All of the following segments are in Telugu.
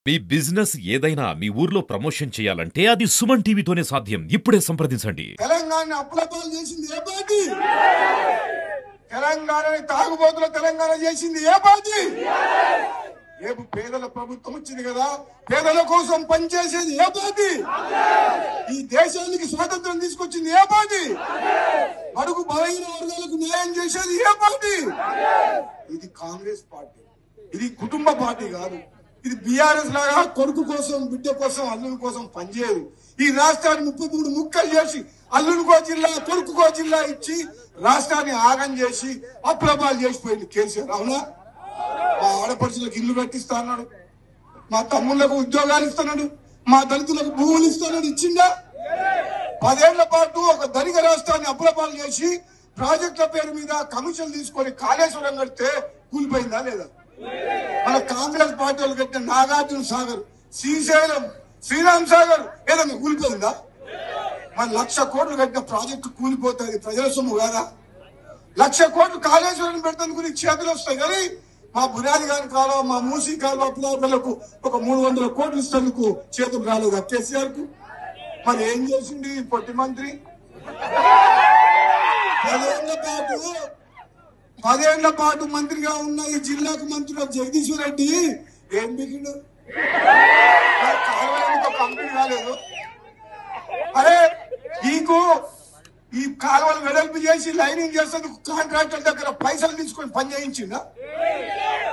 మీ బిజినెస్ ఏదైనా మీ ఊర్లో ప్రమోషన్ చేయాలంటే అది సుమన్ టీవీతోనే సాధ్యం. ఇప్పుడే సంప్రదించండి. తెలంగాణ అప్పులపాలు చేసింది ఏ పార్టీ? తెలంగాణని తాగుబోతుల తెలంగాణ చేసింది ఏ పార్టీ? రేపు పేదల ప్రభుత్వం వచ్చింది కదా, పేదల కోసం పనిచేసేది ఏ పార్టీ? ఈ దేశానికి స్వాతంత్రం తీసుకొచ్చింది ఏ పార్టీ? అడుగు బలహీన వర్గాలకు న్యాయం చేసేది ఏ పార్టీ? ఇది కాంగ్రెస్ పార్టీ. ఇది కుటుంబ పార్టీ కాదు. ఇది బీఆర్ఎస్ లాగా కొడుకు కోసం, బిడ్డ కోసం, అల్లుని కోసం పనిచేయదు. ఈ రాష్ట్రాన్ని 33 ముక్కలు చేసి అల్లునికో జిల్లా, కొడుకుకో జిల్లా ఇచ్చి రాష్ట్రాన్ని ఆగం చేసి అప్రపాలు చేసిపోయింది కేసీఆర్. అవునా? మా ఆడపడుచులకు ఇల్లు కట్టిస్తా అన్నాడు, మా తమ్ముళ్లకు ఉద్యోగాలు ఇస్తున్నాడు, మా దళితులకు భూములు ఇస్తున్నాడు. ఇచ్చిందా? 10 ఏళ్ల పాటు ఒక ధనిక రాష్ట్రాన్ని అప్రపాలు చేసి ప్రాజెక్టుల పేరు మీద కమిషన్ తీసుకొని కాళేశ్వరం కడితే కూలిపోయిందా లేదా? మన కాంగ్రెస్ పార్టీ వాళ్ళు కట్టిన నాగార్జున సాగర్, శ్రీశైలం, శ్రీరామ్ సాగర్ ఏదన్నా కూలిపోయిందా? మన 1,00,000 కోట్లు కట్టిన ప్రాజెక్టు కూలిపోతుంది. ప్రజల సొమ్ము కాదా? 1,00,000 కోట్లు కాళేశ్వరం పెడతానికి చేతులు వస్తాయి కానీ మా బురాది గారి కాలువ, మా మూసీ కాలువ అప్పులకు ఒక 300 కోట్లు ఇస్తేందుకు చేతులు రాలేదు కేసీఆర్ కు. మరి ఏం చేసింది పొట్టి మంత్రి? 10 ఏళ్ల పాటు మంత్రిగా ఉన్న ఈ జిల్లాకు మంత్రి జగదీశ్వర్ రెడ్డి ఏం బిగిండు? కంప్లీట్ కాలేదు. అరే నీకు ఈ కాలువలు వెడల్పు చేసి లైనింగ్ చేసేందుకు కాంట్రాక్టర్ దగ్గర పైసలు తీసుకొని పని చేయించిందా?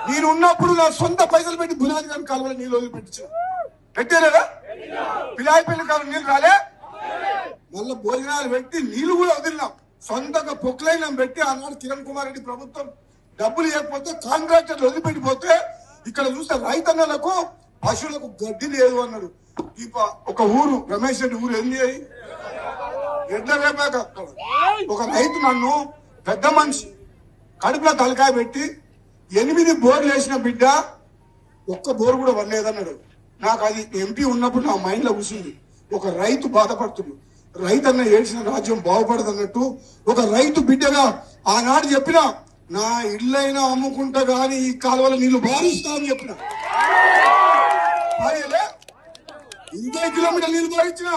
నేను ఉన్నప్పుడు నా సొంత పైసలు పెట్టి బునాది గారి కాలువలు నీళ్ళు వదిలిపెట్టించిన పెట్టేలేదా? పిలాయిపల్లి కాలువ నీళ్ళు రాలే, మళ్ళీ భోజనాలు పెట్టి నీళ్లు కూడా వదిలినాం. సొంతంగా పొక్లైనం పెట్టి ఆనాడు కిరణ్ కుమార్ రెడ్డి ప్రభుత్వం డబ్బులు ఇవ్వకపోతే కాంట్రాక్టర్లు వదిలిపెట్టిపోతే ఇక్కడ చూస్తే రైతన్నలకు పశువులకు గడ్డి లేదు అన్నాడు. ఒక ఊరు రమేష్ రెడ్డి ఊరు ఏంది ఎడ్ల వేపాక ఒక రైతు నన్ను పెద్ద మనిషి కడుపులో తలకాయ పెట్టి 8 బోర్లు వేసిన బిడ్డ ఒక్క బోరు కూడా వల్లేదన్నాడు. నాకు అది ఎంపీ ఉన్నప్పుడు నా మైండ్ లో కూర్చుంది. ఒక రైతు బాధపడుతుంది, రైతన్న ఏడ్చిన రాజ్యం బాగుపడదు అన్నట్టు ఒక రైతు బిడ్డగా ఆనాడు చెప్పిన నా ఇళ్ళైనా అమ్ముకుంటా గాని ఈ కాలువల నీళ్లు బారిస్తా అని చెప్పిన. 20 కిలోమీటర్ల నీళ్లు బారించిన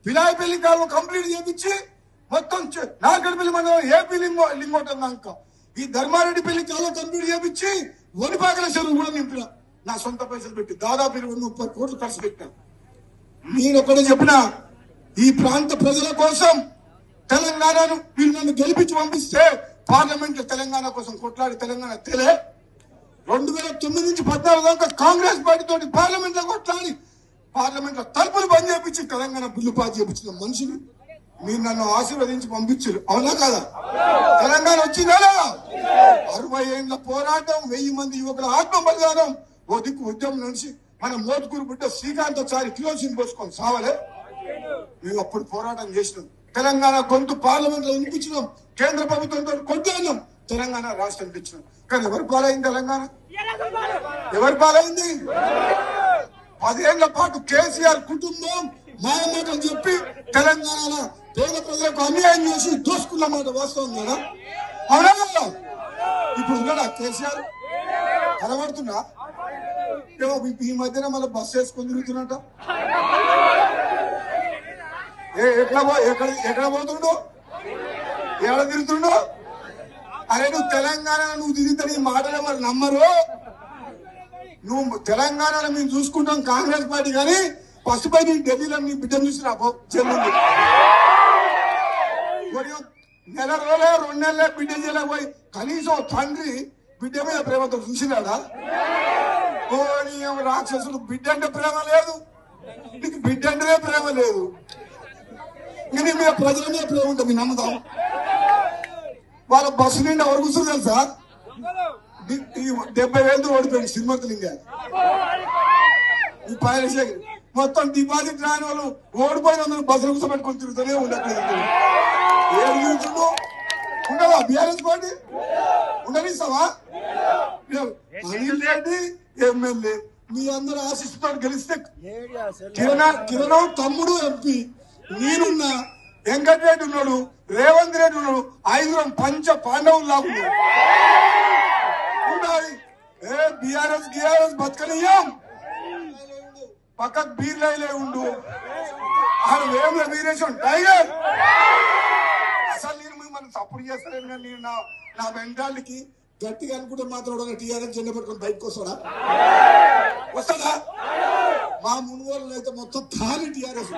పిలాయిపల్లి కాలువ కంప్లీట్ చేపించి మొత్తం నాగడపల్లి మండలం ఏపీ లింగోటం దాకా ఈ ధర్మారెడ్డి పెళ్లి కాలువ కంప్లీట్ చేపించి వనిపాకల చెరువు కూడా నింపిన నా సొంత పైసలు పెట్టి దాదాపు 20-30 కోట్లు ఖర్చు పెట్టాను. నేను ఒకటే చెప్పిన, ఈ ప్రాంత ప్రజల కోసం తెలంగాణను వీళ్ళు నన్ను గెలిపించి పంపిస్తే పార్లమెంట్ లో తెలంగాణ కోసం కొట్లాడి తెలంగాణ 2009 నుంచి 14 దాకా కాంగ్రెస్ పార్టీ తోటి పార్లమెంట్ లో కొట్లాడి పార్లమెంట్ లో తలుపులు బంద్ చేయించి తెలంగాణ బిల్లు పాస్ చేయించిన మనిషిని మీరు నన్ను ఆశీర్వదించి పంపించారు. అవునా కాదా? తెలంగాణ వచ్చిందా? 60 ఏళ్ల పోరాటం, 1000 మంది యువకుల ఆత్మ బలిదానం, ఓ దిక్కు ఉద్యమం నుంచి మన మోటుకూరు బిడ్డ శ్రీకాంత్ ఒకసారి కిరోసిన్ పోసుకొని సావలే. మేము అప్పుడు పోరాటం చేసినాం, తెలంగాణ గొంతు పార్లమెంట్ లో వినిపించినాం, కేంద్ర ప్రభుత్వంతో కొట్లాడినాం, తెలంగాణ రాష్ట్రం తెచ్చినాం. కానీ ఎవరి పాలైంది తెలంగాణ? ఎవరి పాలైంది? 10 ఏళ్ల పాటు కేసీఆర్ కుటుంబం మాయమాటలు చెప్పి తెలంగాణలో పేద ప్రజలకు అన్యాయం చేసి దోసుకున్న మాట వాస్తవం కదా? అవునా? ఇప్పుడు ఉన్నాడా కేసీఆర్? కనబడుతున్నా? ఈ మధ్యన మళ్ళీ బస్సు వేసుకొని తిరుగుతున్నట్ట. ఎక్కడ పోతుండో, ఎక్కడ తిరుగుతుండో? అరే నువ్వు తెలంగాణ నువ్వు తిరిగితే నీ మాటలు మరి నమ్మరు. నువ్వు తెలంగాణలో మేము చూసుకుంటాం కాంగ్రెస్ పార్టీ, కానీ పసుపై నీ ఢిల్లీలో నీ బిడ్డను చూసి రాబో చెల్లింది. నెల రోజులే 2 నెలలే బిడ్డ చేయలేకపోయి కనీసం తండ్రి బిడ్డ మీద ప్రేమతో చూసినాడా? రాక్షసుడు బిడ్డ అంటే ప్రేమ లేదు, నీకు బిడ్డ అంటేనే ప్రేమ లేదు, నీ మీద ప్రజల మీద ప్రేమ ఉంటుంది. నమ్ముదాం. వాళ్ళ బస్సు నిండా ఎవరు కూర్చుని తెలుసా? 70,000 ఓడిపోయింది శ్రీమతులింగా ఈ పైలశేఖర్. మొత్తం డిపాజిట్ రాని వాళ్ళు ఓడిపోయిన బస్సులు కూర్చోబెట్టుకొని తిరుగుతూనే ఉండట్లేదు. ఏడు నిమిషంలో ఉండవా బీఆర్ఎస్ పార్టీ? ఉండనిస్తావా? అనిల్ రెడ్డి ఎమ్మెల్యే మీ అందరూ ఆశిస్తుతో గెలిస్తే కిరణ్ తమ్ముడు ఎంపీ, నేనున్నా, వెంకటరెడ్డి ఉన్నాడు, రేవంత్ రెడ్డి ఉన్నాడు, 5 పంచ పాండవులు లాగా ఉండాలి. బీఆర్ఎస్ బతకనియం. పక్కకు బీర్లైలే ఉండు ఆరు వేముల వీరేశం టైగర్. అసలు నేను మిమ్మల్ని సపోర్ట్ చేస్తలేను కానీ నేను నా మెంటాలిటీకి గట్టిగా అనుకుంటే మాత్రం టీఆర్ఎస్ జెండా పట్టుకొని బయటకు వస్తాడా? మా మునుగోలు అయితే మొత్తం తాలి టీఆర్ఎస్